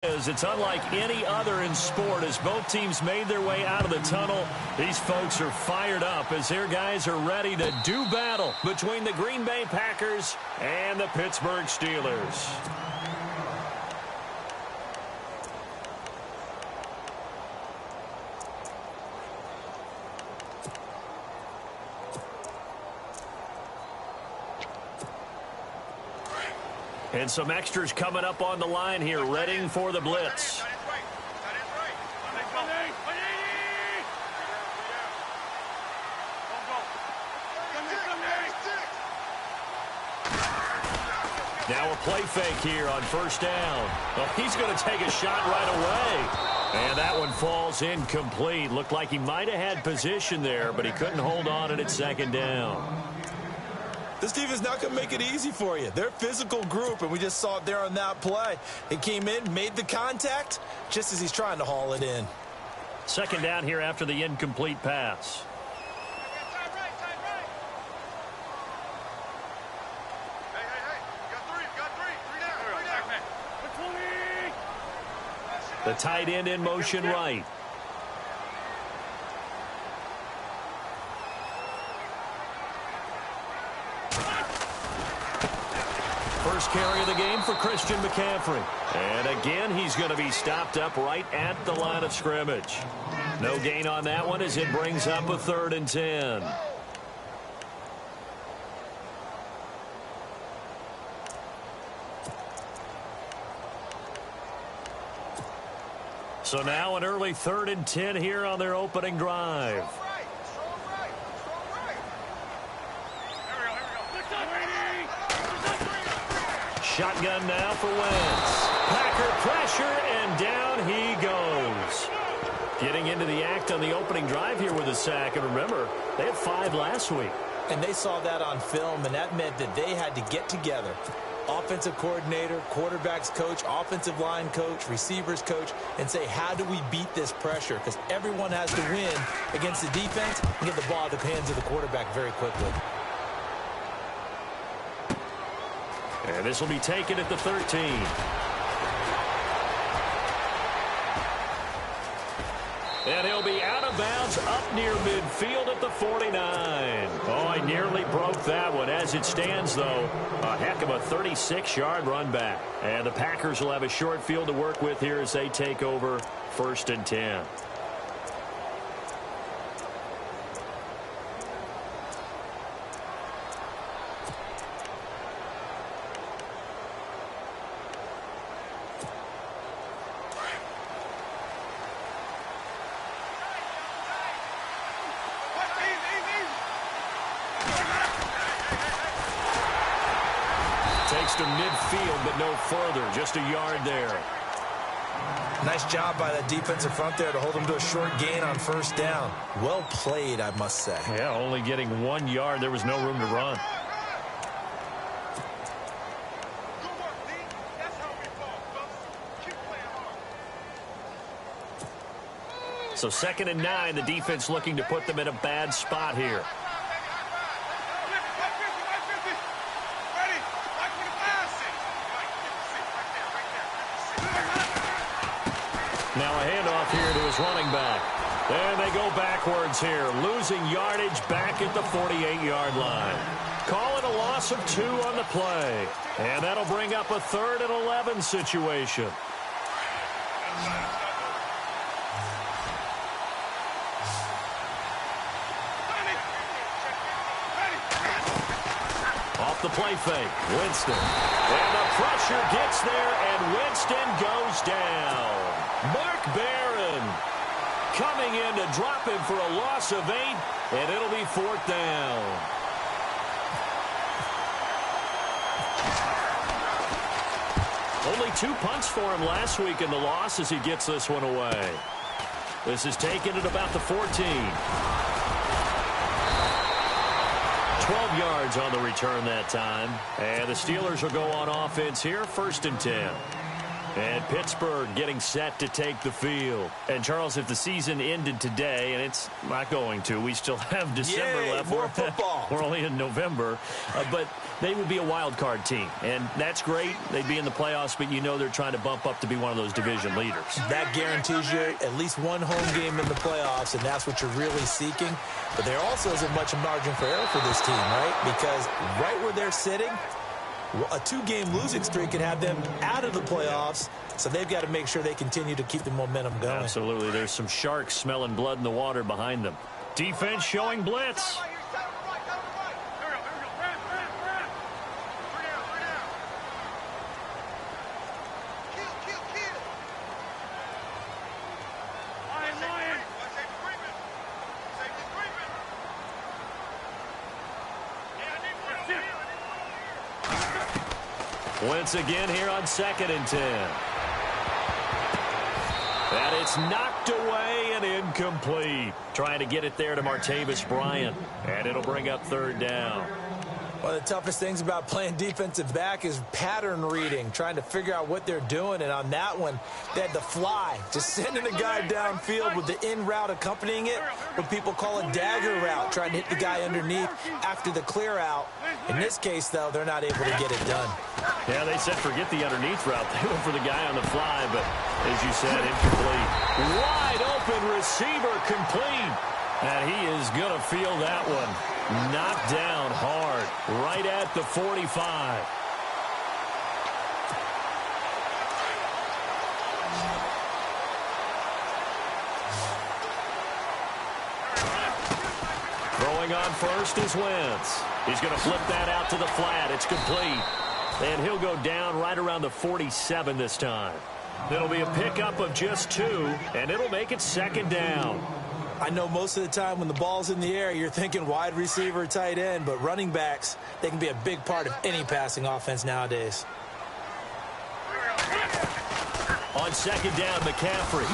It's unlike any other in sport. As both teams made their way out of the tunnel, these folks are fired up as their guys are ready to do battle between the Green Bay Packers and the Pittsburgh Steelers. And some extras coming up on the line here, readying for the blitz. Now a play fake here on first down. Oh, he's going to take a shot right away. And that one falls incomplete. Looked like he might have had position there, but he couldn't hold on at second down. This defense not going to make it easy for you. They're a physical group, and we just saw it there on that play. He came in, made the contact, just as he's trying to haul it in. Second down here after the incomplete pass. The tight end in motion right. First carry of the game for Christian McCaffrey. And again, he's going to be stopped up right at the line of scrimmage. No gain on that one as it brings up a 3rd and 10. So now an early 3rd and 10 here on their opening drive. Shotgun now for Wentz. Packer pressure, and down he goes. Getting into the act on the opening drive here with a sack. And remember, they had 5 last week. And they saw that on film, and that meant that they had to get together. Offensive coordinator, quarterback's coach, offensive line coach, receivers coach, and say, how do we beat this pressure? Because everyone has to win against the defense and get the ball out of the hands of the quarterback very quickly. And this will be taken at the 13. And he'll be out of bounds up near midfield at the 49. Oh, he nearly broke that one. As it stands, though, a heck of a 36-yard run back. And the Packers will have a short field to work with here as they take over 1st and 10. Takes to midfield, but no further. Just a yard there. Nice job by the defensive front there to hold him to a short gain on first down. Well played, I must say. Yeah, only getting 1 yard. There was no room to run. So 2nd and 9, the defense looking to put them in a bad spot here. Now a handoff here to his running back. And they go backwards here, losing yardage back at the 48-yard line. Call it a loss of 2 on the play. And that'll bring up a 3rd and 11 situation. Off the play fake, Winston. And the pressure gets there, and Winston goes down. Mark Barron coming in to drop him for a loss of 8, and it'll be 4th down. Only 2 punts for him last week in the loss as he gets this one away. This is taken at about the 14. 12 yards on the return that time. And the Steelers will go on offense here, 1st and 10. And Pittsburgh getting set to take the field. And, Charles, if the season ended today, and it's not going to, we still have December left. More football. We're only in November. But they would be a wild card team. And that's great. They'd be in the playoffs, but you know they're trying to bump up to be one of those division leaders. That guarantees you at least one home game in the playoffs, and that's what you're really seeking. But there also isn't much margin for error for this team, right? Because right where they're sitting, a two-game losing streak could have them out of the playoffs, so they've got to make sure they continue to keep the momentum going. Absolutely. There's some sharks smelling blood in the water behind them. Defense showing blitz. Once again here on 2nd and 10. And it's knocked away and incomplete. Trying to get it there to Martavis Bryant. And it'll bring up 3rd down. One of the toughest things about playing defensive back is pattern reading, trying to figure out what they're doing. And on that one, they had the fly, just sending a guy downfield with the in route accompanying it, what people call a dagger route, trying to hit the guy underneath after the clear out. In this case, though, they're not able to get it done. Yeah, they said forget the underneath route. They went for the guy on the fly, but as you said, incomplete. Wide open receiver complete. And he is going to feel that one. Knocked down hard, right at the 45. Throwing on first is Wentz. He's going to flip that out to the flat. It's complete. And he'll go down right around the 47 this time. It'll be a pickup of just 2, and it'll make it 2nd down. I know most of the time when the ball's in the air, you're thinking wide receiver, tight end, but running backs, they can be a big part of any passing offense nowadays. On 2nd down, McCaffrey.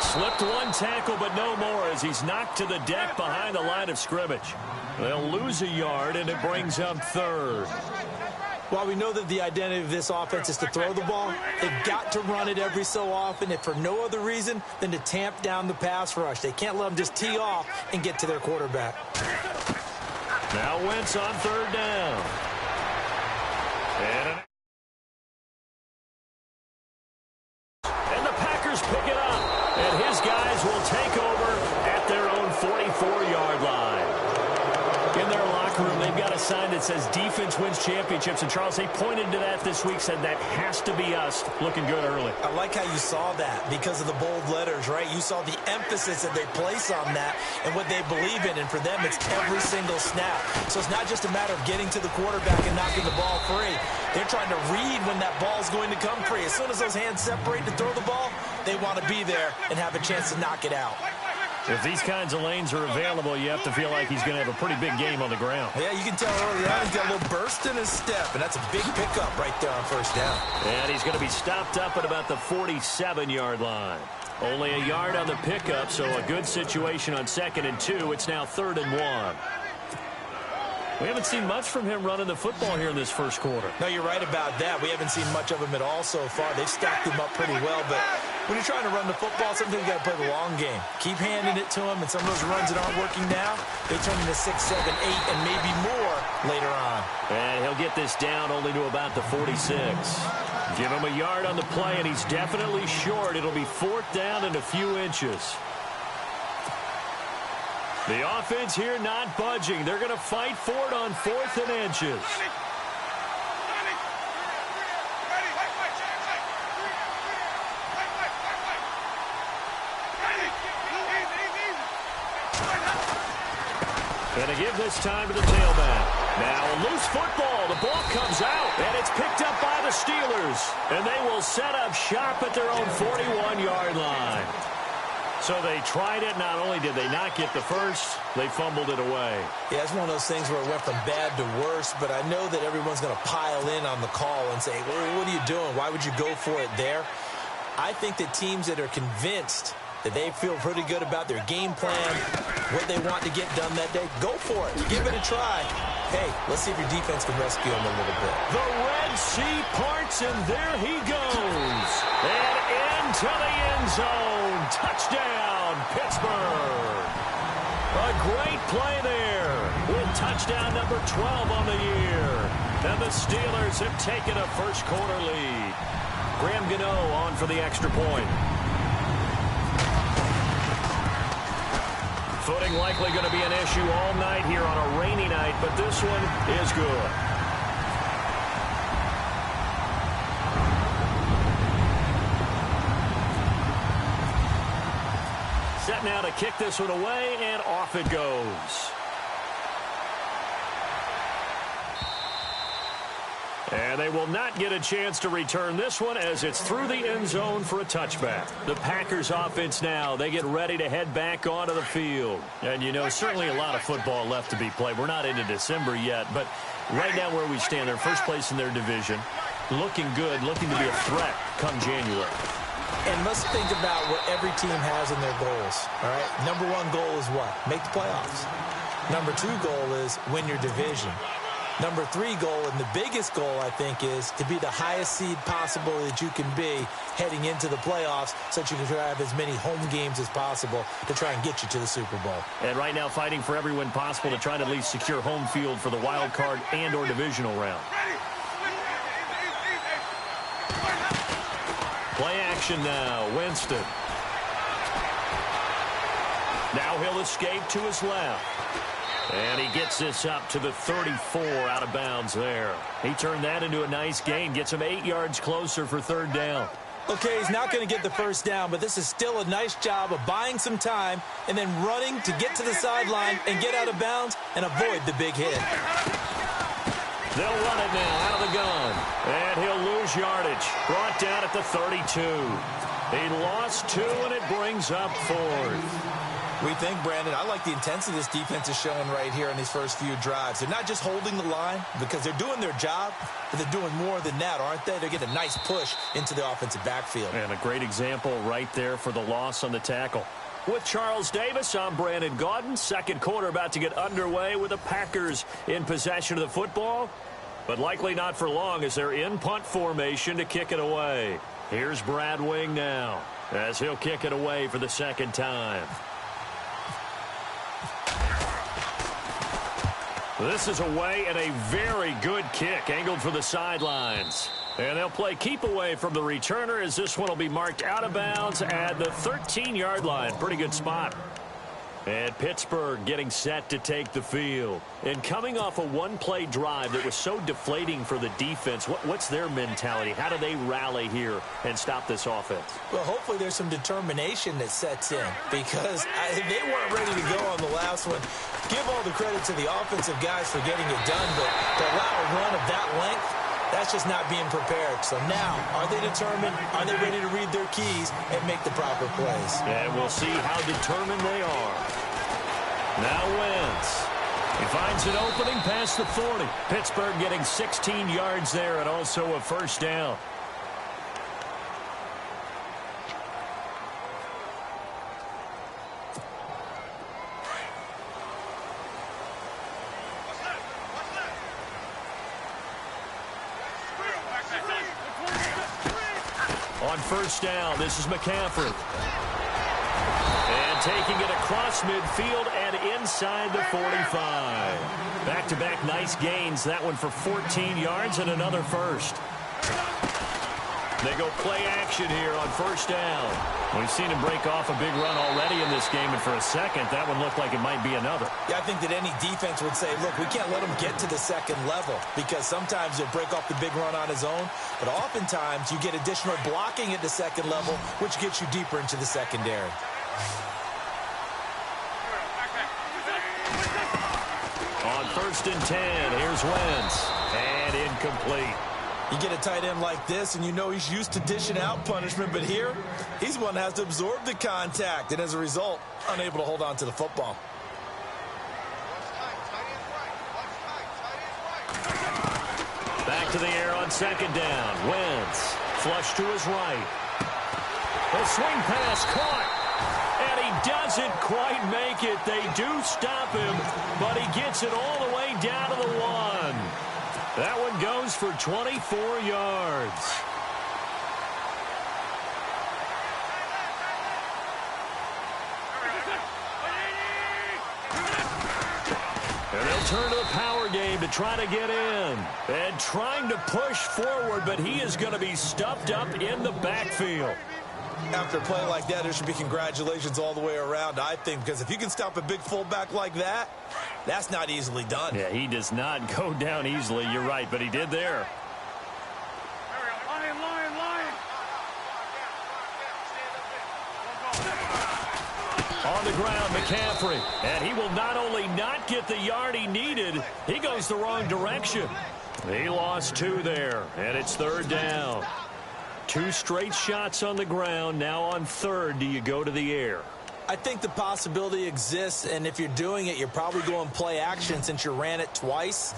Slipped one tackle, but no more as he's knocked to the deck behind the line of scrimmage. They'll lose a yard, and it brings up 3rd. While we know that the identity of this offense is to throw the ball, they've got to run it every so often, if for no other reason than to tamp down the pass rush. They can't let them just tee off and get to their quarterback. Now Wentz on 3rd down. And the Packers pick it up. And his guys will take over at their own 44-yard line. In their locker room, they've got a sign that says defense wins championships. And, Charles, they pointed to that this week, said that has to be us. Looking good early. I like how you saw that because of the bold letters, right? You saw the emphasis that they place on that and what they believe in. And for them, it's every single snap. So it's not just a matter of getting to the quarterback and knocking the ball free. They're trying to read when that ball's going to come free. As soon as those hands separate to throw the ball, they want to be there and have a chance to knock it out. If these kinds of lanes are available, you have to feel like he's going to have a pretty big game on the ground. Yeah, you can tell early on he's got a little burst in his step, and that's a big pickup right there on 1st down. And he's going to be stopped up at about the 47-yard line. Only a yard on the pickup, so a good situation on 2nd and 2. It's now 3rd and 1. We haven't seen much from him running the football here in this first quarter. No, you're right about that. We haven't seen much of him at all so far. They've stacked him up pretty well, but when you're trying to run the football, sometimes you got to play the long game. Keep handing it to him, and some of those runs that aren't working now, they turn into 6, 7, 8, and maybe more later on. And he'll get this down only to about the 46. Give him a yard on the play, and he's definitely short. It'll be 4th down and a few inches. The offense here not budging. They're going to fight for it on 4th and inches. Going to give this time to the tailback. Now a loose football. The ball comes out, and it's picked up by the Steelers. And they will set up shop at their own 41-yard line. So they tried it. Not only did they not get the first, they fumbled it away. Yeah, it's one of those things where it went from bad to worse, but I know that everyone's going to pile in on the call and say, well, what are you doing? Why would you go for it there? I think that teams that are convinced that they feel pretty good about their game plan, what they want to get done that day, go for it. Give it a try. Hey, let's see if your defense can rescue them a little bit. The Red Sea parts, and there he goes. And into the end zone. Touchdown, Pittsburgh. A great play there with touchdown number 12 on the year. And the Steelers have taken a first-quarter lead. Graham Gano on for the extra point. Footing likely going to be an issue all night here on a rainy night, but this one is good. Set now to kick this one away, and off it goes. And they will not get a chance to return this one as it's through the end zone for a touchback. The Packers offense now, they get ready to head back onto the field. And, you know, certainly a lot of football left to be played. We're not into December yet, but right now where we stand, they're first place in their division. Looking good, looking to be a threat come January. And let's think about what every team has in their goals, all right? Number one goal is what? Make the playoffs. Number two goal is win your division. Number three goal, and the biggest goal, I think, is to be the highest seed possible that you can be heading into the playoffs so that you can have as many home games as possible to try and get you to the Super Bowl. And right now fighting for every win possible to try to at least secure home field for the wild card and or divisional round. Play action now, Winston. Now he'll escape to his left. And he gets this up to the 34 out of bounds there. He turned that into a nice gain. Gets him 8 yards closer for third down. Okay, he's not going to get the first down, but this is still a nice job of buying some time and then running to get to the sideline and get out of bounds and avoid the big hit. They'll run it now out of the gun. And he'll lose yardage. Brought down at the 32. He lost 2, and it brings up 4th. We think, Brandon, I like the intensity this defense is showing right here in these first few drives. They're not just holding the line because they're doing their job, but they're doing more than that, aren't they? They're getting a nice push into the offensive backfield. And a great example right there for the loss on the tackle. With Charles Davis, I'm Brandon Gaudin. Second quarter about to get underway with the Packers in possession of the football, but likely not for long as they're in punt formation to kick it away. Here's Brad Wing now as he'll kick it away for the second time. This is away and a very good kick angled for the sidelines. And they'll play keep away from the returner as this one will be marked out of bounds at the 13-yard line. Pretty good spot. And Pittsburgh getting set to take the field. And coming off a one-play drive that was so deflating for the defense, what's their mentality? How do they rally here and stop this offense? Well, hopefully there's some determination that sets in because they weren't ready to go on the last one. Give all the credit to the offensive guys for getting it done, but to allow a run of that length, that's just not being prepared. So now, are they determined? Are they ready to read their keys and make the proper plays? And we'll see how determined they are. Now Wentz. He finds an opening past the 40. Pittsburgh getting 16 yards there and also a first down. On first down, this is McCaffrey. And taking it across midfield and inside the 45. Back-to-back nice gains. That one for 14 yards and another first. They go play action here on first down. We've seen him break off a big run already in this game, and for a second, that one looked like it might be another. Yeah, I think that any defense would say, look, we can't let him get to the second level because sometimes he'll break off the big run on his own, but oftentimes you get additional blocking at the second level, which gets you deeper into the secondary. On first and 10, here's Wentz, and incomplete. You get a tight end like this, and you know he's used to dishing out punishment, but here, he's the one that has to absorb the contact, and as a result, unable to hold on to the football. Back to the air on second down. Wentz, flush to his right. The swing pass caught, And he doesn't quite make it. They do stop him, but he gets it all the way down to the 1. That one goes for 24 yards. And they'll turn to the power game to try to get in. And trying to push forward, but he is going to be stuffed up in the backfield. After a play like that, there should be congratulations all the way around, I think, because if you can stop a big fullback like that, that's not easily done. Yeah, he does not go down easily. You're right, but he did there. On the ground, McCaffrey. And he will not only not get the yard he needed, he goes the wrong direction. He lost 2 there, and it's 3rd down. 2 straight shots on the ground. Now on 3rd, do you go to the air? I think the possibility exists, and if you're doing it, you're probably going play action since you ran it twice.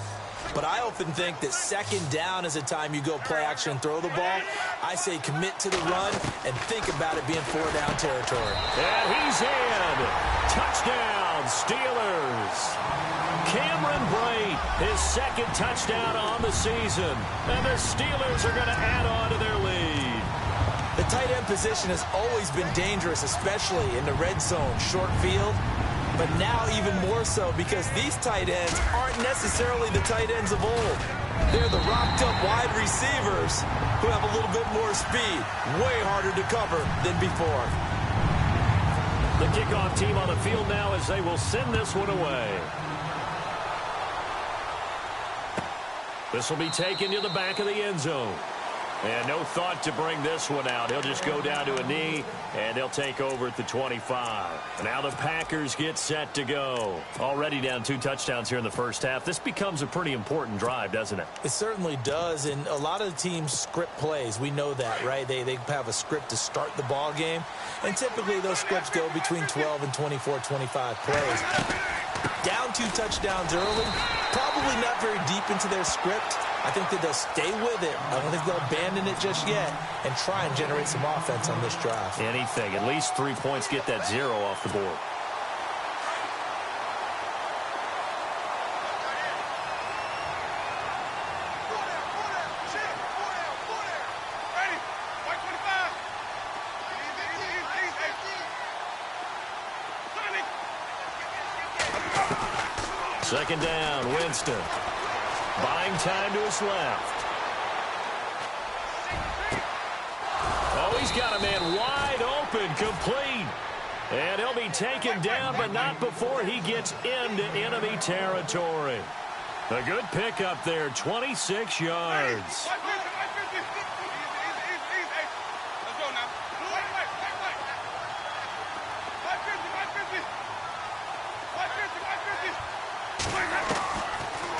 But I often think that 2nd down is the time you go play action and throw the ball. I say commit to the run and think about it being 4-down territory. And he's in. Touchdown, Steelers. Cameron Brate, his 2nd touchdown on the season. And the Steelers are going to add on to their lead. The tight end position has always been dangerous, especially in the red zone, short field. But now even more so because these tight ends aren't necessarily the tight ends of old. They're the rocked-up wide receivers who have a little bit more speed, way harder to cover than before. The kickoff team on the field now as they will send this one away. This will be taken to the back of the end zone. And no thought to bring this one out. He'll just go down to a knee, and he'll take over at the 25. Now the Packers get set to go. Already down 2 touchdowns here in the first half. This becomes a pretty important drive, doesn't it? It certainly does, and a lot of the teams script plays. We know that, right? They have a script to start the ball game, and typically those scripts go between 12 and 24, 25 plays. Down 2 touchdowns early, probably not very deep into their script. I think that they'll stay with it. I don't think they'll abandon it just yet and try and generate some offense on this drive. Anything. At least 3 points, get that 0 off the board. Second down, Winston. Buying time to his left. Oh, he's got a man wide open, complete. And he'll be taken down, but not before he gets into enemy territory. A good pickup there, 26 yards.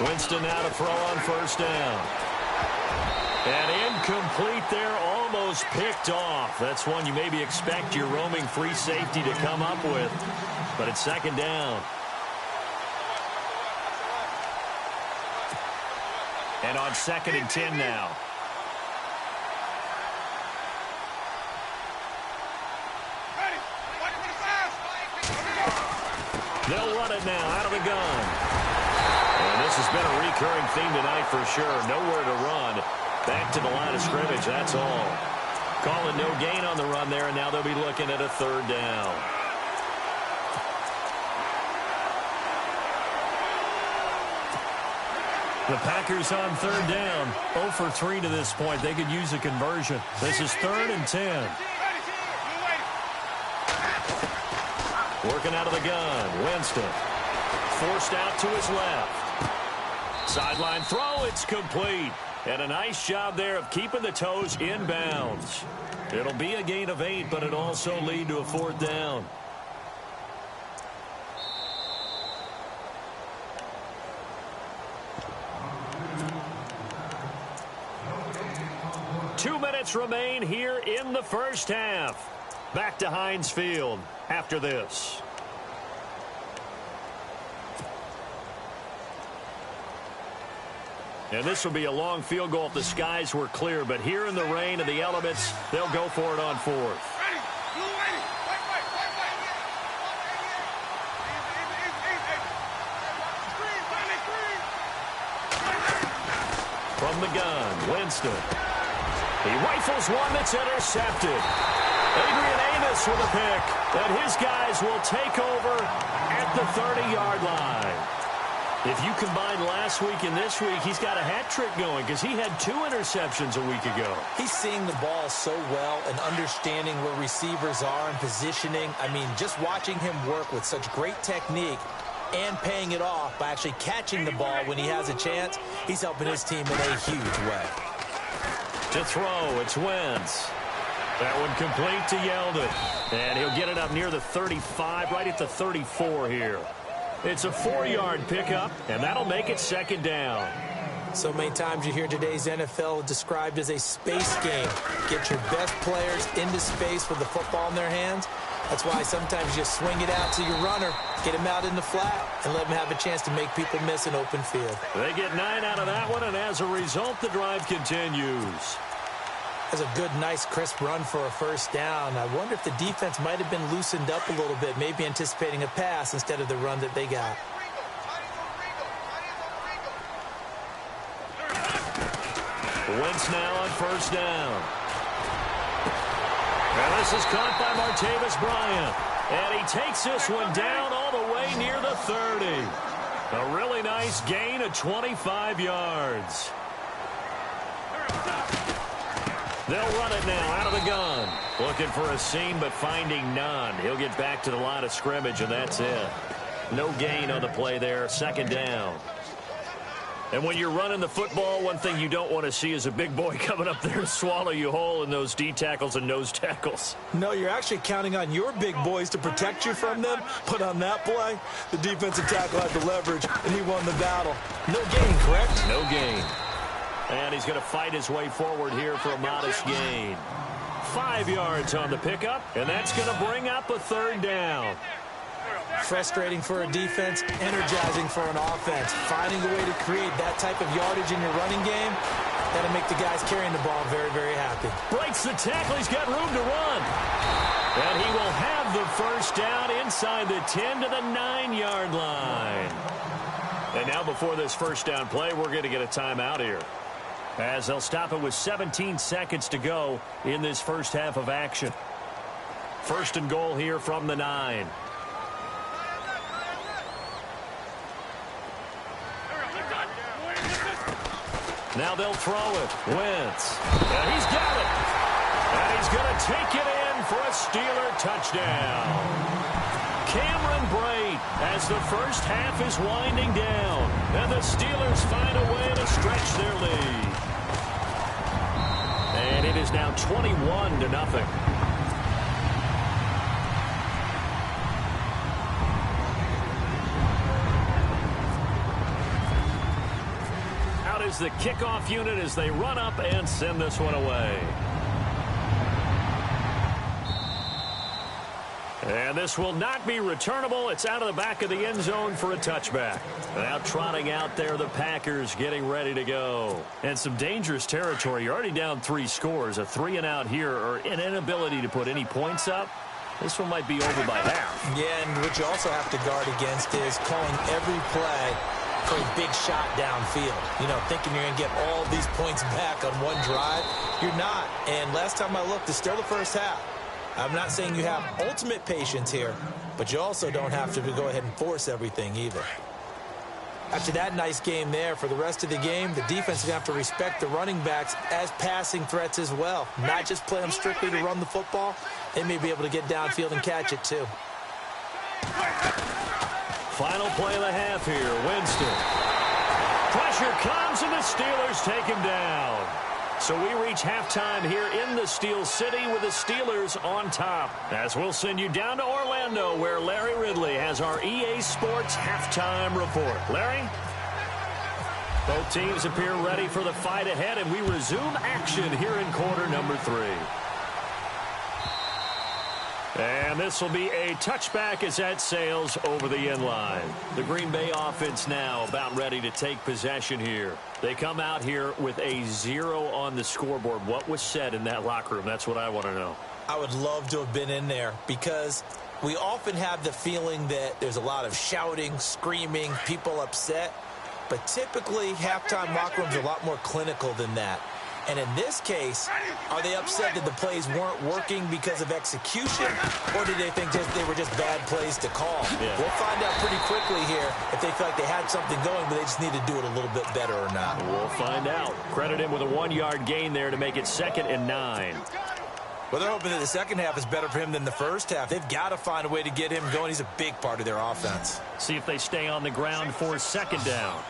Winston now to throw on first down. And incomplete there, almost picked off. That's one you maybe expect your roaming free safety to come up with. But it's second down. And on 2nd and 10 now. They'll run it now out of the gun. And this has been a recurring theme tonight for sure. Nowhere to run. Back to the line of scrimmage, that's all. Calling no gain on the run there, and now they'll be looking at a 3rd down. The Packers on 3rd down. 0 for 3 to this point. They could use a conversion. This is 3rd and 10. Working out of the gun. Winston. Forced out to his left. Sideline throw, it's complete. And a nice job there of keeping the toes inbounds. It'll be a gain of 8, but it'll also lead to a 4th down. Two minutes remain here in the first half. Back to Heinz Field after this. And this will be a long field goal if the skies were clear. But here in the rain and the elements, they'll go for it on 4th. from the gun. Winston. He rifles one that's intercepted. Adrian Amos with a pick. And his guys will take over at the 30-yard line. If you combine last week and this week, he's got a hat trick going because he had 2 interceptions a week ago. He's seeing the ball so well and understanding where receivers are and positioning. I mean, just watching him work with such great technique and paying it off by actually catching the ball when he has a chance, he's helping his team in a huge way. To throw, it's Wentz. That one complete to Yeldon. And he'll get it up near the 35, right at the 34 here. It's a 4-yard pickup, and that'll make it second down. So many times you hear today's NFL described as a space game. Get your best players into space with the football in their hands. That's why sometimes you swing it out to your runner, get him out in the flat, and let him have a chance to make people miss an open field. They get 9 out of that one, and as a result, the drive continues. That's a good, nice, crisp run for a first down. I wonder if the defense might have been loosened up a little bit, maybe anticipating a pass instead of the run that they got. Wentz now on first down. And this is caught by Martavis Bryant. And he takes this one down all the way near the 30. A really nice gain of 25 yards. They'll run it now out of the gun. Looking for a seam, but finding none. He'll get back to the line of scrimmage, and that's it. No gain on the play there. Second down. And when you're running the football, one thing you don't want to see is a big boy coming up there and swallow you whole in those D tackles and nose tackles. No, you're actually counting on your big boys to protect you from them. But on that play, the defensive tackle had the leverage, and he won the battle. No gain, correct? No gain. And he's going to fight his way forward here for a modest gain. 5 yards on the pickup, and that's going to bring up a third down. Frustrating for a defense, energizing for an offense. Finding a way to create that type of yardage in your running game, that'll make the guys carrying the ball very, very happy. Breaks the tackle. He's got room to run. And he will have the first down inside the 10 to the 9-yard line. And now before this first down play, we're going to get a timeout here, as they'll stop it with 17 seconds to go in this first half of action. First and goal here from the 9. Now they'll throw it. Wentz. And he's got it. And he's going to take it in for a Steeler touchdown. Cameron Brate as the first half is winding down. And the Steelers find a way to stretch their lead. And it is now 21-0. Out is the kickoff unit as they run up and send this one away. And this will not be returnable. It's out of the back of the end zone for a touchback. Now trotting out there, the Packers getting ready to go. And some dangerous territory. You're already down 3 scores. A 3-and-out here, or an inability to put any points up. This one might be over by half. Yeah, and what you also have to guard against is calling every play for a big shot downfield. You know, thinking you're going to get all these points back on one drive. You're not. And last time I looked, it's still the first half. I'm not saying you have ultimate patience here, but you also don't have to go ahead and force everything either. After that nice game there, for the rest of the game, the defense is going to have to respect the running backs as passing threats as well. Not just play them strictly to run the football. They may be able to get downfield and catch it too. Final play of the half here. Winston. Pressure comes, and the Steelers take him down. So we reach halftime here in the Steel City with the Steelers on top. As we'll send you down to Orlando, where Larry Ridley has our EA Sports halftime report. Larry? Both teams appear ready for the fight ahead, and we resume action here in quarter number 3. And this will be a touchback as that sails over the end line. The Green Bay offense now about ready to take possession here. They come out here with a 0 on the scoreboard. What was said in that locker room? That's what I want to know. I would love to have been in there, because we often have the feeling that there's a lot of shouting, screaming, people upset. but typically halftime locker rooms are a lot more clinical than that. And in this case, are they upset that the plays weren't working because of execution, or did they think they were just bad plays to call? Yeah. We'll find out pretty quickly here if they feel like they had something going, but they just need to do it a little bit better or not. We'll find out. Credit him with a 1-yard gain there to make it 2nd and 9. Well, they're hoping that the second half is better for him than the first half. They've got to find a way to get him going. He's a big part of their offense. See if they stay on the ground for 2nd down.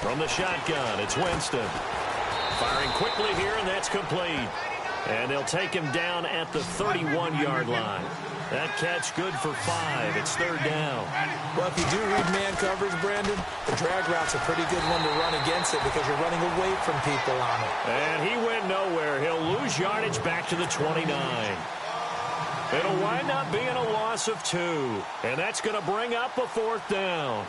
From the shotgun, it's Winston. Firing quickly here, and that's complete. And they'll take him down at the 31-yard line. That catch good for 5. It's 3rd down. Well, if you do read man coverage, Brandon, the drag route's a pretty good one to run against it because you're running away from people on it. And he went nowhere. He'll lose yardage back to the 29. It'll wind up being a loss of 2. And that's going to bring up a 4th down.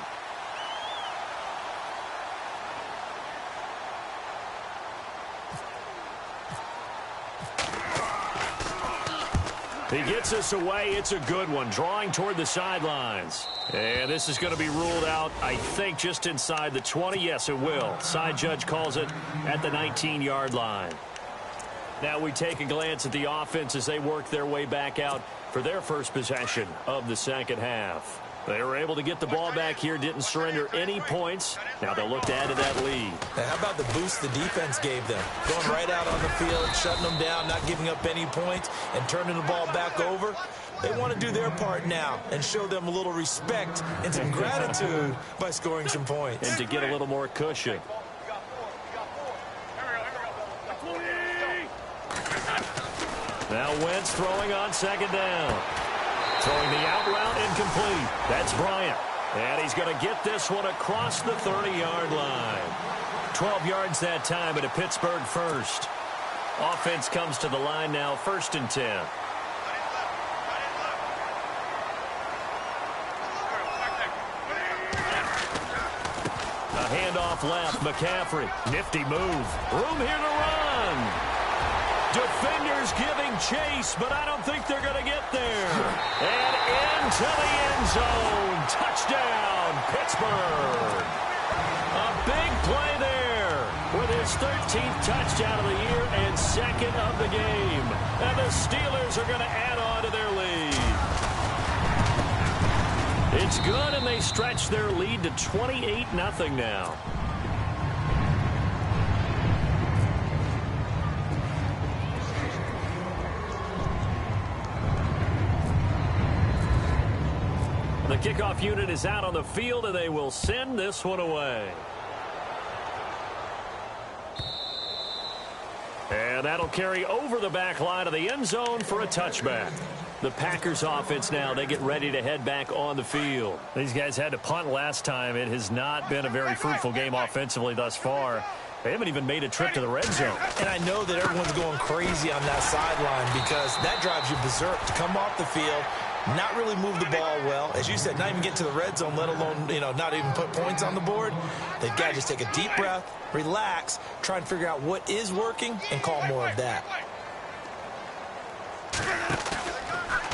He gets us away. It's a good one. Drawing toward the sidelines. And this is going to be ruled out, I think, just inside the 20. Yes, it will. Side judge calls it at the 19-yard line. Now we take a glance at the offense as they work their way back out for their first possession of the second half. They were able to get the ball back here, didn't surrender any points. Now they'll look to add to that lead. Now, how about the boost the defense gave them? Going right out on the field, shutting them down, not giving up any points, and turning the ball back over. They want to do their part now and show them a little respect and some gratitude by scoring some points. And to get a little more cushion. Now Wentz throwing on 2nd down. Throwing the out route incomplete. That's Bryant. And he's going to get this one across the 30-yard line. 12 yards that time, but a Pittsburgh first. Offense comes to the line now, 1st and 10. A handoff left, McCaffrey. Nifty move. Room here to run. Defenders giving chase, but I don't think they're going to get there. And into the end zone. Touchdown, Pittsburgh. A big play there with his 13th touchdown of the year and 2nd of the game. And the Steelers are going to add on to their lead. It's good, and they stretch their lead to 28-0 now. The kickoff unit is out on the field, and they will send this one away. And that'll carry over the back line of the end zone for a touchback. The Packers offense now, they get ready to head back on the field. These guys had to punt last time. It has not been a very fruitful game offensively thus far. They haven't even made a trip to the red zone. And I know that everyone's going crazy on that sideline because that drives you berserk to come off the field, not really move the ball well. As you said, not even get to the red zone, let alone, not even put points on the board. They've got to just take a deep breath, relax, try and figure out what is working, and call more of that.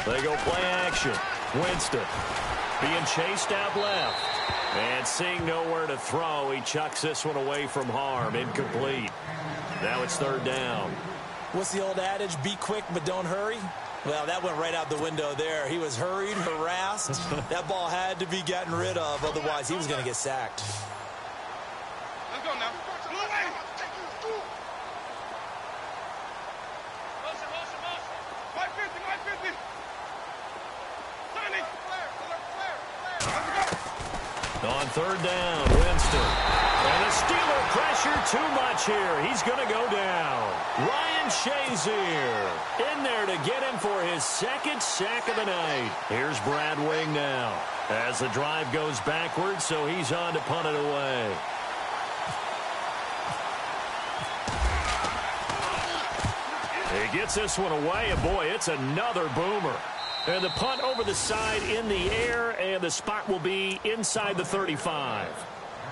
They go play action. Winston being chased out left. And seeing nowhere to throw, he chucks this one away from harm. Incomplete. Now it's 3rd down. What's the old adage? Be quick, but don't hurry. Well, that went right out the window there. He was hurried, harassed. That ball had to be gotten rid of. Otherwise, he was going to get sacked. Let's go now. On 3rd down, Winston. And the Steeler pressure too much here. He's going to go down. Ryan Shazier in there to get him for his 2nd sack of the night. Here's Brad Wing now as the drive goes backwards, so he's on to punt it away. He gets this one away, and boy, it's another boomer. And the punt over the side in the air, and the spot will be inside the 35.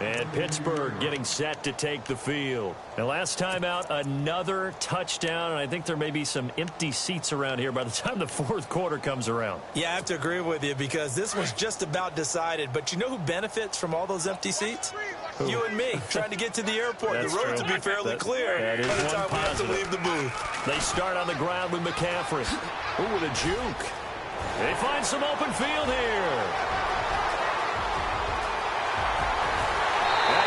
And Pittsburgh getting set to take the field. Now, last time out, another touchdown, and I think there may be some empty seats around here by the time the fourth quarter comes around. Yeah, I have to agree with you because this was just about decided. But you know who benefits from all those empty seats? Who? You and me, trying to get to the airport. The roads will be fairly clear by the time we have to leave the booth. They start on the ground with McCaffrey. Ooh, with a juke. They find some open field here.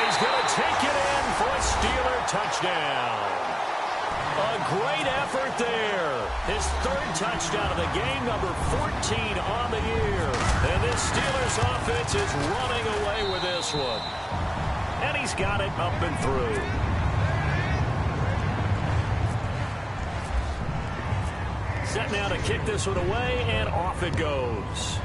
He's going to take it in for a Steeler touchdown. A great effort there. His third touchdown of the game, number 14 on the year. And this Steelers offense is running away with this one. And he's got it up and through. Set now to kick this one away, and off it goes.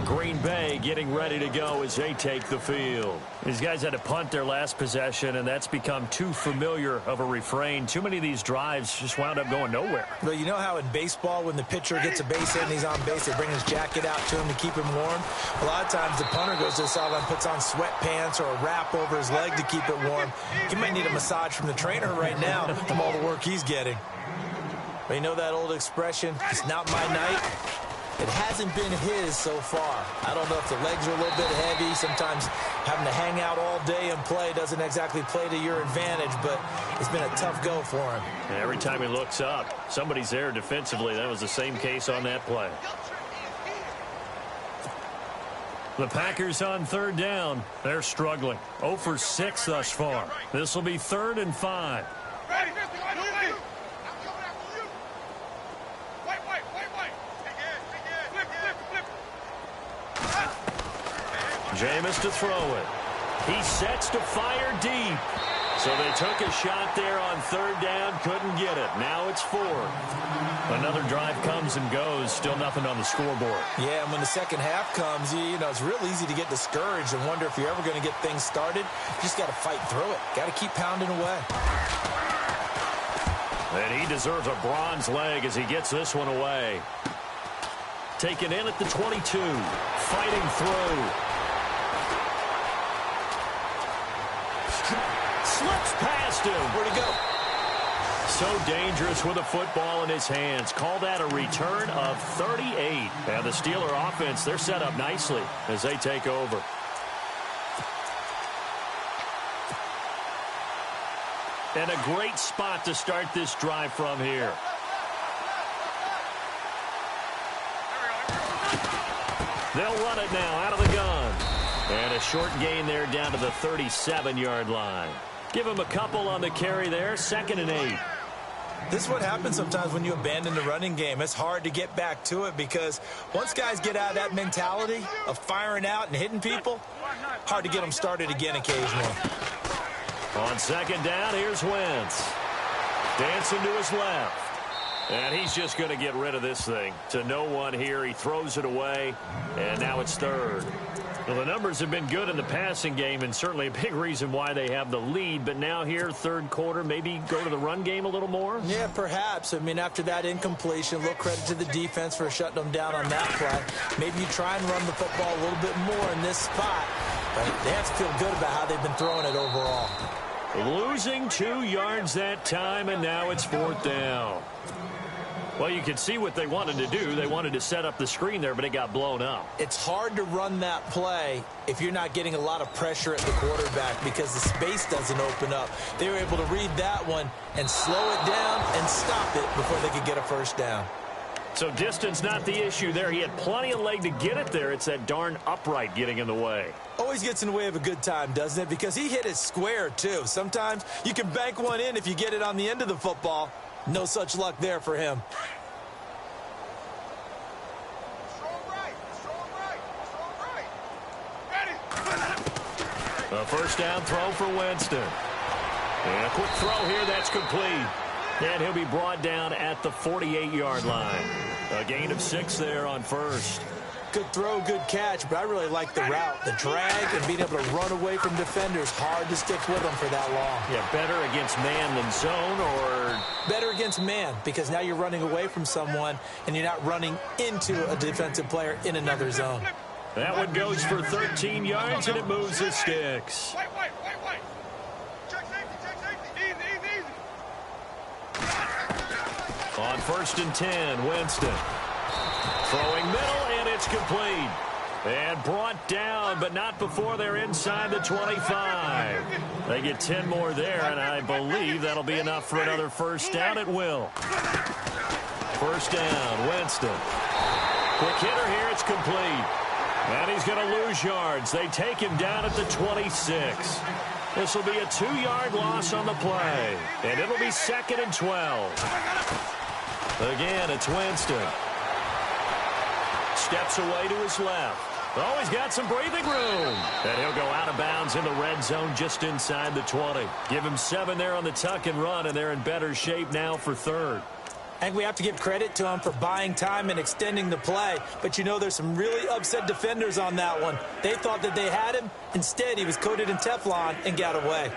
Green Bay getting ready to go as they take the field. These guys had to punt their last possession, and that's become too familiar of a refrain. Too many of these drives just wound up going nowhere. Well, you know how in baseball when the pitcher gets a base hit and he's on base, they bring his jacket out to him to keep him warm? A lot of times the punter goes to the sideline, puts on sweatpants or a wrap over his leg to keep it warm. He might need a massage from the trainer right now from all the work he's getting. But you know that old expression, it's not my night? It hasn't been his so far. I don't know if the legs are a little bit heavy. Sometimes having to hang out all day and play doesn't exactly play to your advantage, but it's been a tough go for him. And every time he looks up, somebody's there defensively. That was the same case on that play. The Packers on third down. They're struggling. 0 for 6 thus far. This will be 3rd and 5. Jameis to throw it. He sets to fire deep. So they took a shot there on 3rd down, couldn't get it. Now it's 4th. Another drive comes and goes, still nothing on the scoreboard. Yeah, and when the second half comes, you know, it's real easy to get discouraged and wonder if you're ever going to get things started. You just got to fight through it. Got to keep pounding away. And he deserves a bronze leg as he gets this one away. Taken in at the 22. Fighting through. Slips past him. Where'd he go? So dangerous with a football in his hands. Call that a return of 38. And the Steeler offense, they're set up nicely as they take over. And a great spot to start this drive from here. They'll run it now out of the gun. And a short gain there down to the 37-yard line. Give him a couple on the carry there. 2nd and 8. This is what happens sometimes when you abandon the running game. It's hard to get back to it because once guys get out of that mentality of firing out and hitting people, hard to get them started again occasionally. On 2nd down, here's Wentz. Dancing to his left. And he's just going to get rid of this thing. To no one here. He throws it away. And now it's 3rd. Well, the numbers have been good in the passing game, and certainly a big reason why they have the lead. But now here, 3rd quarter, maybe go to the run game a little more? Yeah, perhaps. I mean, after that incompletion, a little credit to the defense for shutting them down on that play. Maybe you try and run the football a little bit more in this spot. But they have to feel good about how they've been throwing it overall. Losing 2 yards that time, and now it's 4th down. Well, you can see what they wanted to do. They wanted to set up the screen there, but it got blown up. It's hard to run that play if you're not getting a lot of pressure at the quarterback because the space doesn't open up. They were able to read that one and slow it down and stop it before they could get a 1st down. So distance not the issue there. He had plenty of leg to get it there. It's that darn upright getting in the way. Always gets in the way of a good time, doesn't it? Because he hit it square, too. Sometimes you can bank one in if you get it on the end of the football. No such luck there for him. A 1st down throw for Winston. And a quick throw here, that's complete. And he'll be brought down at the 48-yard line. A gain of 6 there on 1st. Good throw, good catch, but I really like the route, the drag, and being able to run away from defenders. Hard to stick with them for that long. Yeah, better against man than zone, or better against man, because now you're running away from someone and you're not running into a defensive player in another zone. That one goes for 13 yards, and it moves the sticks. Wait. Check safety. Easy. On 1st and 10, Winston. Throwing middle, and it's complete. And brought down, but not before they're inside the 25. They get 10 more there, and I believe that'll be enough for another first down. It will. First down, Winston. Quick hitter here, it's complete. And he's going to lose yards. They take him down at the 26. This will be a 2-yard loss on the play. And it'll be 2nd and 12. Again, it's Winston. Steps away to his left. Oh, he's got some breathing room. And he'll go out of bounds in the red zone just inside the 20. Give him 7 there on the tuck and run, and they're in better shape now for 3rd. I think we have to give credit to him for buying time and extending the play. But, you know, there's some really upset defenders on that one. They thought that they had him. Instead, he was coated in Teflon and got away.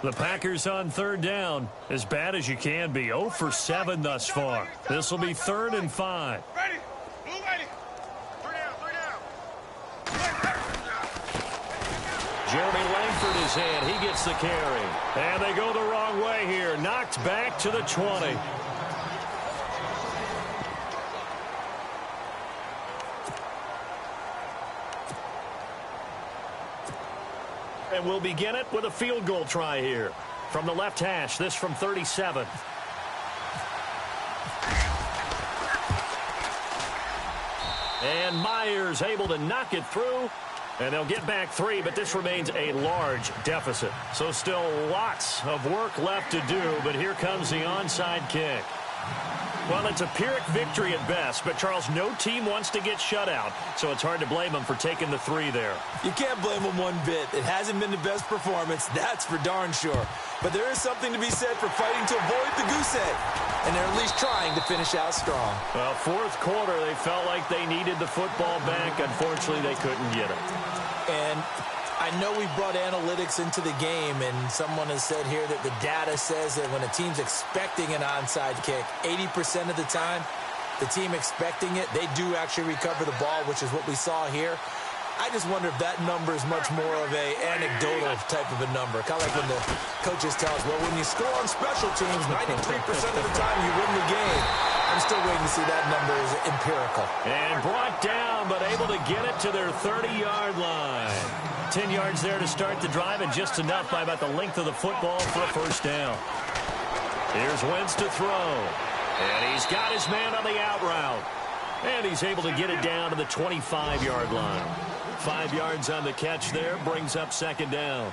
The Packers on 3rd down. As bad as you can be. 0 for 7 thus far. This will be 3rd and 5. Ready. Blue ready. 3 down. Jeremy Langford is in. He gets the carry. And they go the wrong way here. Knocked back to the 20. And we'll begin it with a field goal try here. From the left hash, this from 37. And Myers able to knock it through. And they'll get back 3, but this remains a large deficit. So still lots of work left to do, but here comes the onside kick. Well, it's a Pyrrhic victory at best, but, Charles, no team wants to get shut out, so it's hard to blame them for taking the 3 there. You can't blame them one bit. It hasn't been the best performance, that's for darn sure. But there is something to be said for fighting to avoid the goose egg, and they're at least trying to finish out strong. Well, 4th quarter, they felt like they needed the football back. Unfortunately, they couldn't get it. And I know we brought analytics into the game, and someone has said here that the data says that when a team's expecting an onside kick, 80% of the time, the team expecting it, they do actually recover the ball, which is what we saw here. I just wonder if that number is much more of a anecdotal type of a number. Kind of like when the coaches tell us, well, when you score on special teams, 93% of the time you win the game. I'm still waiting to see that number is empirical. And brought down, but able to get it to their 30-yard line. 10 yards there to start the drive, and just enough by about the length of the football for a first down. Here's Wentz to throw. And he's got his man on the out route. And he's able to get it down to the 25-yard line. 5 yards on the catch there, brings up 2nd down.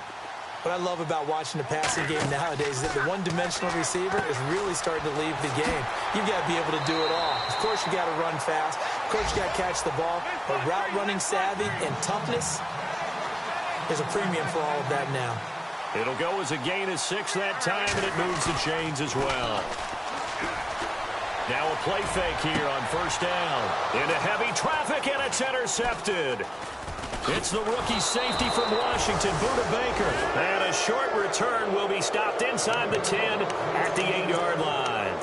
What I love about watching the passing game nowadays is that the one-dimensional receiver is really starting to leave the game. You've got to be able to do it all. Of course, you got to run fast. Of course, you got to catch the ball. But route running savvy and toughness, there's a premium for all of that now. It'll go as a gain of 6 that time, and it moves the chains as well. Now a play fake here on first down. Into heavy traffic, and it's intercepted. It's the rookie safety from Washington, Buda Baker. And a short return will be stopped inside the 10 at the 8-yard line.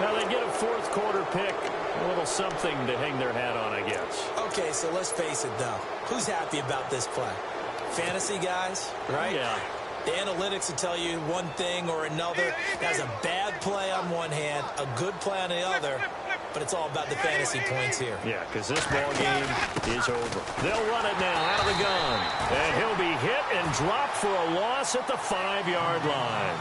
Now they get a 4th quarter pick. A little something to hang their hat on, I guess. Okay, so let's face it, though. Who's happy about this play? Fantasy guys, right? Yeah. The analytics will tell you one thing or another. That's a bad play on one hand, a good play on the other, but it's all about the fantasy points here. Yeah, because this ball game is over. They'll run it now out of the gun. And he'll be hit and dropped for a loss at the 5-yard line.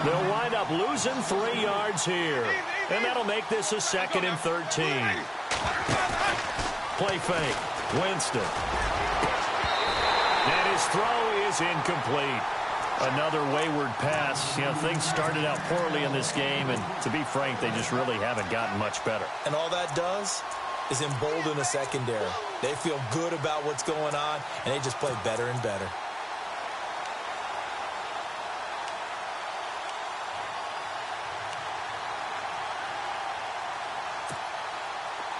They'll wind up losing 3 yards here. And that'll make this a 2nd and 13. Play fake. Winston. And his throw is incomplete. Another wayward pass. You know, things started out poorly in this game, and to be frank, they just really haven't gotten much better. And all that does is embolden a secondary. They feel good about what's going on, and they just play better and better.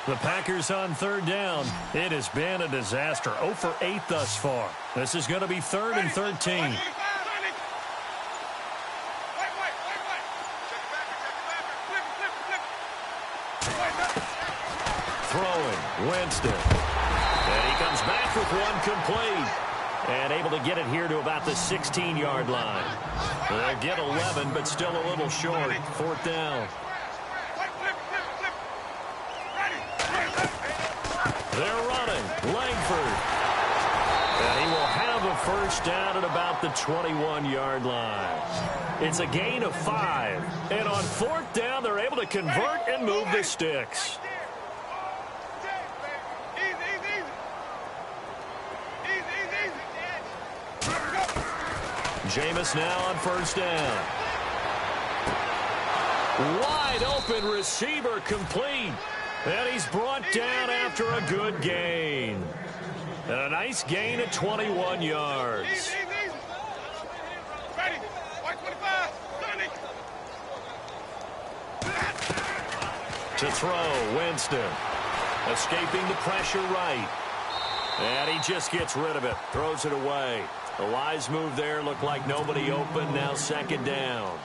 The Packers on third down. It has been a disaster. 0 for 8 thus far. This is going to be 3rd and 13. Throwing, Winston. And he comes back with one complete. And able to get it here to about the 16-yard line. They'll get 11, but still a little short. 4th down. They're running. Langford. And he will have a first down at about the 21-yard line. It's a gain of 5. And on 4th down, they're able to convert and move the sticks. Jameis now on first down. Wide open receiver complete. And he's brought down after a good gain. And a nice gain of 21 yards. Ready. White 25. To throw, Winston. Escaping the pressure right. And he just gets rid of it. Throws it away. A wise move there. Looked like nobody open. Now 2nd down.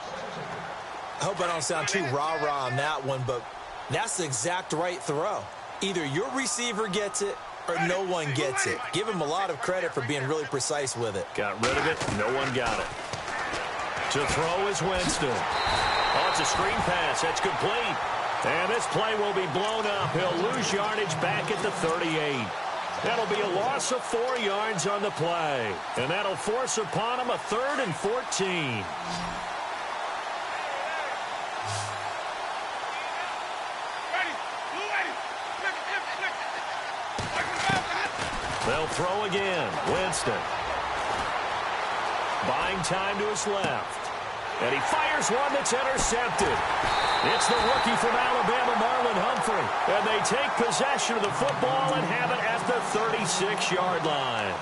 I hope I don't sound too rah-rah on that one, but that's the exact right throw. Either your receiver gets it or no one gets it. Give him a lot of credit for being really precise with it. Got rid of it. No one got it. To throw is Winston. Oh, it's a screen pass. That's complete. And this play will be blown up. He'll lose yardage back at the 38. That'll be a loss of 4 yards on the play. And that'll force upon him a 3rd and 14. They'll throw again. Winston. Buying time to his left. And he fires one that's intercepted. It's the rookie from Alabama, Marlon Humphrey. And they take possession of the football and have it at the 36-yard line.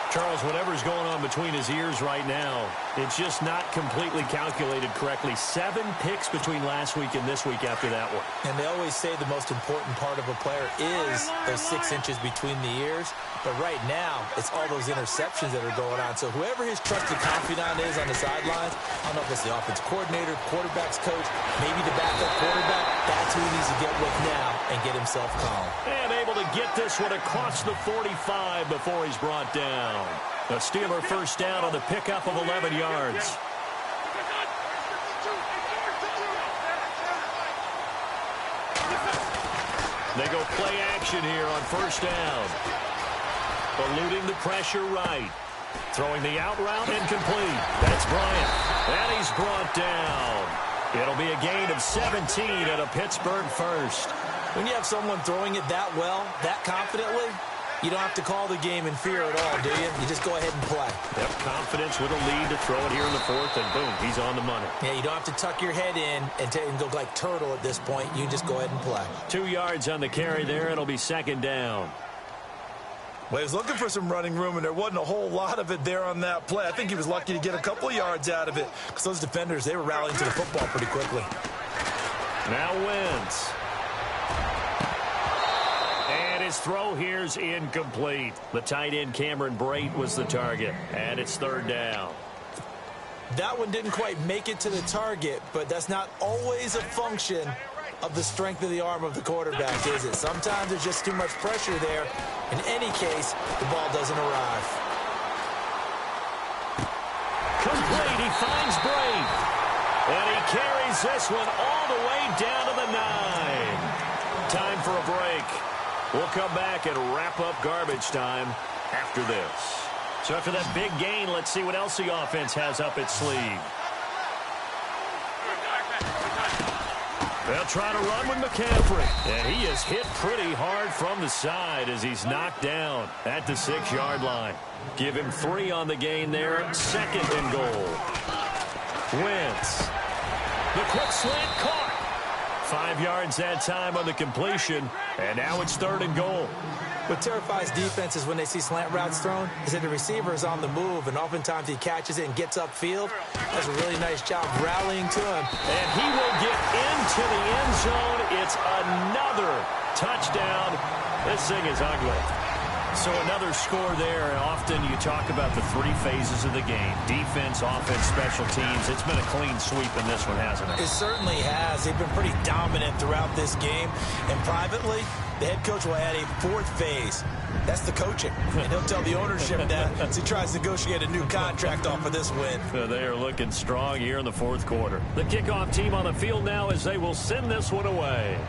Charles, whatever's going on between his ears right now, it's just not completely calculated correctly. 7 picks between last week and this week after that one. And they always say the most important part of a player is those 6 inches between the ears. But right now, it's all those interceptions that are going on. So whoever his trusted confidant is on the sidelines, I don't know if it's the offense coordinator, quarterback's coach, maybe the backup quarterback, that's who he needs to get with now and get himself calm. And able to get this one across the 45 before he's brought down. A Steeler first down on the pickup of 11 yards. They go play action here on first down. Eluding the pressure right. Throwing the out route incomplete. That's Bryant. And he's brought down. It'll be a gain of 17 at a Pittsburgh first. When you have someone throwing it that well, that confidently, you don't have to call the game in fear at all, do you? You just go ahead and play. Yep, confidence with a lead to throw it here in the 4th, and boom, he's on the money. Yeah, you don't have to tuck your head in and go like turtle at this point. You just go ahead and play. 2 yards on the carry there. It'll be 2nd down. Well, he was looking for some running room, and there wasn't a whole lot of it there on that play. I think he was lucky to get a couple of yards out of it because those defenders, they were rallying to the football pretty quickly. Now Wentz. And his throw here's incomplete. The tight end Cameron Brate was the target, and it's 3rd down. That one didn't quite make it to the target, but that's not always a function of the strength of the arm of the quarterback, is it? Sometimes there's just too much pressure there. In any case, the ball doesn't arrive. Complete. He finds Brate. And he carries this one all the way down to the 9. Time for a break. We'll come back and wrap up garbage time after this. So after that big gain, let's see what else the offense has up its sleeve. They'll try to run with McCaffrey. And he is hit pretty hard from the side as he's knocked down at the 6-yard line. Give him 3 on the gain there. 2nd and goal. Wentz. The quick slant caught. 5 yards that time on the completion, and now it's 3rd and goal. What terrifies defenses when they see slant routes thrown is that the receiver is on the move, and oftentimes he catches it and gets upfield. Does a really nice job rallying to him. And he will get into the end zone. It's another touchdown. This thing is ugly. So another score there. Often you talk about the 3 phases of the game. Defense, offense, special teams. It's been a clean sweep in this one, hasn't it? It certainly has. They've been pretty dominant throughout this game. And privately, the head coach will add a 4th phase. That's the coaching. And he'll tell the ownership that as he tries to negotiate a new contract off of this win. They are looking strong here in the 4th quarter. The kickoff team on the field now as they will send this one away.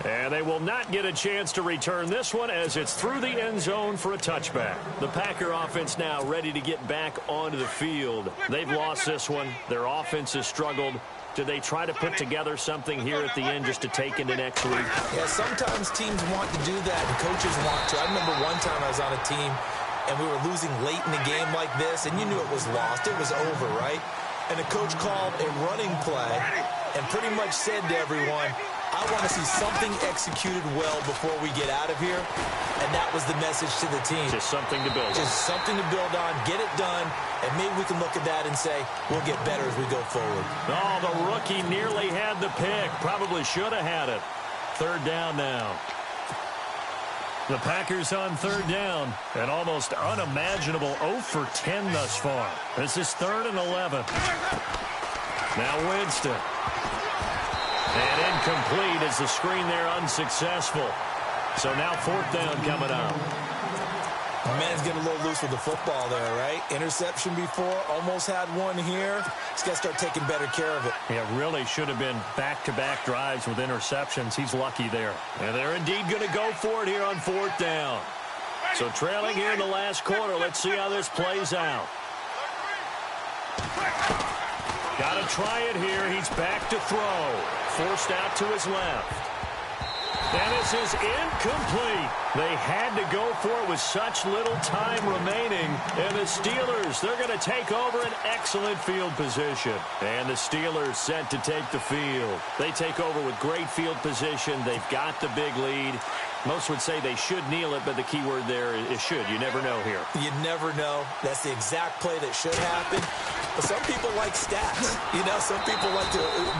And they will not get a chance to return this one as it's through the end zone for a touchback. The Packer offense now ready to get back onto the field. They've lost this one. Their offense has struggled. Do they try to put together something here at the end just to take into next week? Yeah, sometimes teams want to do that and coaches want to. I remember one time I was on a team and we were losing late in the game like this, and you knew it was lost. It was over, right? And the coach called a running play and pretty much said to everyone, I want to see something executed well before we get out of here. And that was the message to the team. Just something to build on. Just something to build on, get it done, and maybe we can look at that and say, we'll get better as we go forward. Oh, the rookie nearly had the pick. Probably should have had it. 3rd down now. The Packers on 3rd down. An almost unimaginable 0 for 10 thus far. This is 3rd and 11. Now Winston. And incomplete as the screen there unsuccessful. So now 4th down coming up. My man's getting a little loose with the football there, right? Interception before, almost had one here. He's got to start taking better care of it. Yeah, really should have been back-to-back drives with interceptions. He's lucky there. And they're indeed going to go for it here on 4th down. So trailing here in the last quarter. Let's see how this plays out. Got to try it here. He's back to throw. Forced out to his left. And this is incomplete. They had to go for it with such little time remaining. And the Steelers, they're going to take over an excellent field position. And the Steelers set to take the field. They take over with great field position. They've got the big lead. Most would say they should kneel it, but the key word there is should. You never know here. You never know. That's the exact play that should happen. But some people like stats. You know, some people like to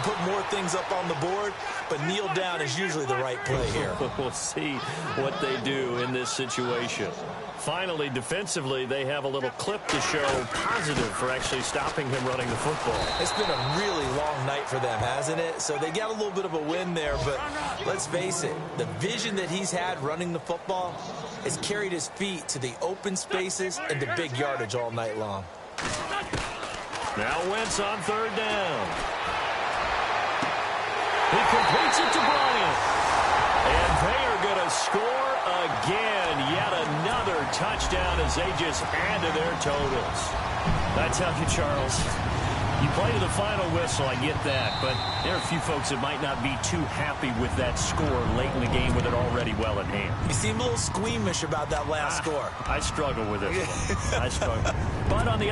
put more things up on the board, but kneel down is usually the right play here. We'll see what they do in this situation. Finally, defensively, they have a little clip to show positive for actually stopping him running the football. It's been a really long night for them, hasn't it? So they got a little bit of a win there, but let's face it, the vision that he's had running the football has carried his feet to the open spaces and to big yardage all night long. Now Wentz on 3rd down. He completes it to Bryant. And they are going to score again. Yet another touchdown as they just add to their totals. I tell you, Charles, you play to the final whistle, I get that. But there are a few folks that might not be too happy with that score late in the game with it already well in hand. You seem a little squeamish about that last score. I struggle with this one. I struggle. But on the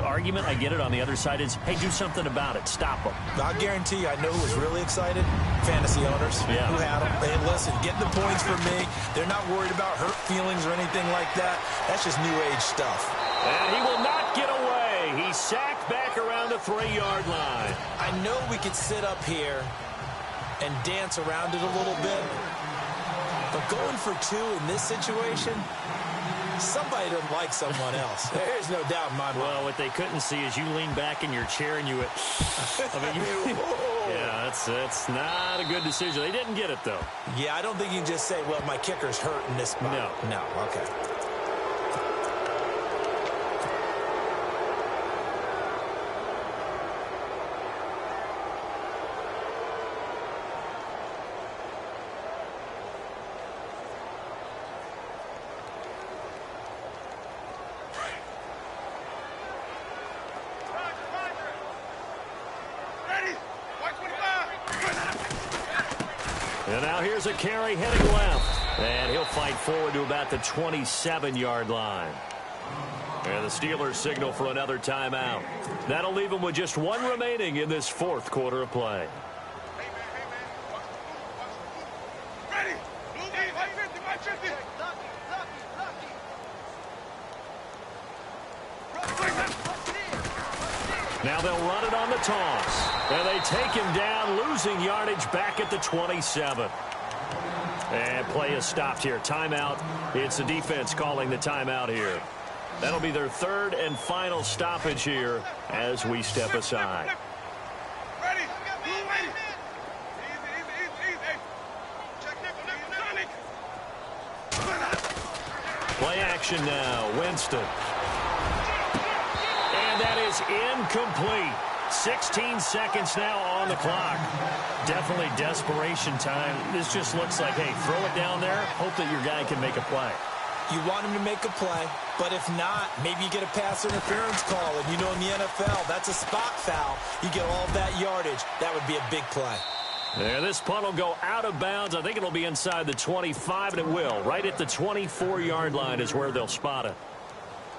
argument, I get it, on the other side is, hey, do something about it. Stop them. I'll guarantee you, I know who was really excited. Fantasy owners who had them. Hey, listen, get the points for me. They're not worried about hurt feelings or anything like that. That's just new age stuff. And he will not get away. He's sacked back around the 3-yard line. I know we could sit up here and dance around it a little bit, but going for 2 in this situation, somebody doesn't like someone else. There's no doubt in my mind. Well, what they couldn't see is you lean back in your chair and you went, yeah, that's not a good decision. They didn't get it, though. Yeah, I don't think you can just say, well, my kicker's hurt in this spot. No, okay. And now here's a carry heading left. And he'll fight forward to about the 27-yard line. And the Steelers signal for another timeout. That'll leave them with just one remaining in this fourth quarter of play. Hey, man. Ready. Move in. 550. Now they'll run it on the toss. And they take him down, losing yardage back at the 27. And play is stopped here. Timeout. It's the defense calling the timeout here. That'll be their third and final stoppage here as we step aside. Ready. Move in. Easy. Check nickel. Play action now. Winston. And that is incomplete. 16 seconds now on the clock. Definitely desperation time. This just looks like, hey, throw it down there. Hope that your guy can make a play. You want him to make a play, but if not, maybe you get a pass interference call. And you know in the NFL, that's a spot foul. You get all of that yardage. That would be a big play. And this punt will go out of bounds. I think it'll be inside the 25, and it will. Right at the 24-yard line is where they'll spot it.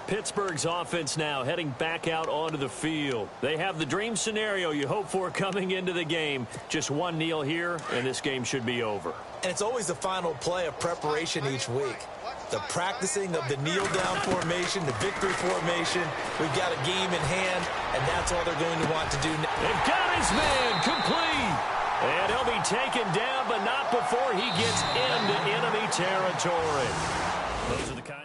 Pittsburgh's offense now heading back out onto the field. They have the dream scenario you hope for coming into the game. Just one kneel here, and this game should be over. And it's always the final play of preparation each week. The practicing of the kneel-down formation, the victory formation. We've got a game in hand, and that's all they're going to want to do now. They've got his man complete. And he'll be taken down, but not before he gets into enemy territory. Those are the kind